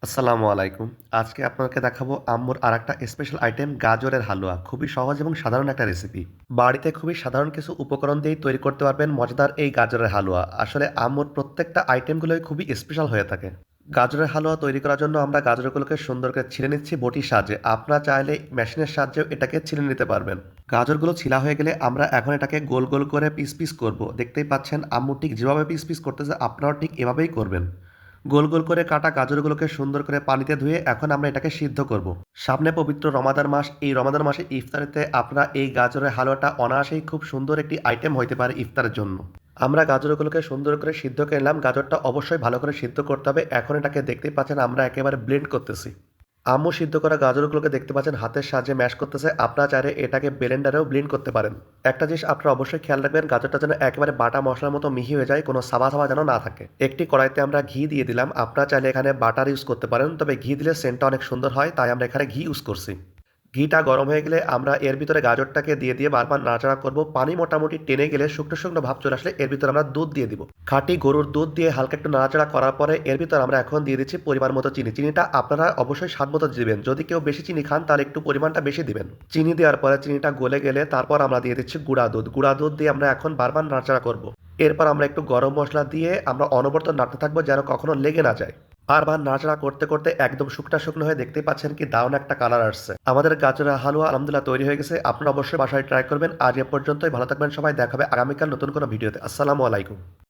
আসসালামু আলাইকুম। আজকে আপনাকে দেখাবো আম্মুর আরেকটা স্পেশাল আইটেম গাজরের হালুয়া। খুবই সহজ এবং সাধারণ একটা রেসিপি। বাড়িতে খুবই সাধারণ কিছু উপকরণ দিয়েই তৈরি করতে পারবেন মজাদার এই গাজরের হালুয়া। আসলে আম্মুর প্রত্যেকটা আইটেমগুলোই খুবই স্পেশাল হয়ে থাকে। গাজরের হালুয়া তৈরি করার জন্য আমরা গাজরগুলোকে সুন্দর করে ছিলে নিচ্ছি বটির সাহায্যে। আপনারা চাইলে মেশিনের সাহায্যেও এটাকে ছিলে নিতে পারবেন। গাজরগুলো ছিলা হয়ে গেলে আমরা এখন এটাকে গোল, গোল করে পিস, পিস করব। দেখতেই পাচ্ছেন আম্মু ঠিক যেভাবে পিস, পিস করতেছে আপনারাও ঠিক এভাবেই করবেন। গোল গোল করে কাটা গাজরগুলোকে সুন্দর করে পানিতে ধুয়ে এখন আমরা এটাকে সিদ্ধ করব। সামনে পবিত্র রমাদান মাস, এই রমাদান মাসে ইফতারিতে আপনারা এই গাজরের হালুয়াটা অনায়াসেই খুব সুন্দর একটি আইটেম হইতে পারে ইফতারের জন্য। আমরা গাজরগুলোকে সুন্দর করে সিদ্ধ করে নিলাম। গাজরটা অবশ্যই ভালো করে সিদ্ধ করতে হবে। এখন এটাকে দেখতেই পাচ্ছেন আমরা একেবারে ব্লেন্ড করতেছি। আম্মু সিদ্ধ করা গাজরগুলোকে দেখতে পাচ্ছেন হাতের সাহায্যে ম্যাশ করতেছে। আপনারা চাইলে এটাকে ব্লেন্ডারেও ব্লেন্ড করতে পারেন। একটা জিনিস আপনারা অবশ্যই খেয়াল রাখবেন, গাজরটা যেন একেবারে বাটা মশলার মতো মিহি হয়ে যায়, কোনো সাবা সাবা যেন না থাকে। একটি কড়াইতে আমরা ঘি দিয়ে দিলাম। আপনারা চাইলে এখানে বাটার ইউজ করতে পারেন, তবে ঘি দিলে সেন্টটা অনেক সুন্দর হয়, তাই আমরা এখানে ঘি ইউজ করছি। ঘিটা গরম হয়ে গেলে আমরা এর ভিতরে গাজরটাকে দিয়ে দিয়ে বারবার নাড়াচাড়া করব। পানি মোটামুটি টেনে গেলে শুকনো শুকনো ভাব চলে আসলে এর ভিতরে আমরা দুধ দিয়ে দিব। খাঁটি গরুর দুধ দিয়ে হালকা একটু নাড়াচাড়া করার পরে এর ভিতরে আমরা এখন দিয়ে দিচ্ছি পরিমাণ মতো চিনি। চিনিটা আপনারা অবশ্যই স্বাদ মতো দিবেন। যদি কেউ বেশি চিনি খান তাহলে একটু পরিমাণটা বেশি দিবেন। চিনি দেওয়ার পরে চিনিটা গলে গেলে তারপর আমরা দিয়ে দিচ্ছি গুঁড়া দুধ। গুঁড়া দুধ দিয়ে আমরা এখন বারবার নাড়াচাড়া করব। এরপর আমরা একটু গরম মশলা দিয়ে আমরা অনবরত নাড়তে থাকবো যেন কখনো লেগে না যায়। বারবার নাড়াচাড়া করতে করতে একদম শুকনা শুকনো হয়ে দেখতেই পাচ্ছেন কি দারুণ একটা কালার আসছে। আমাদের গাজরের হালুয়া আলহামদুলিল্লাহ তৈরি হয়ে গেছে। আপনারা অবশ্যই বাসায় ট্রাই করবেন। আজ এ পর্যন্তই। ভালো থাকবেন সবাই। দেখা হবে আগামীকাল নতুন কোনো ভিডিওতে। আসসালামু আলাইকুম।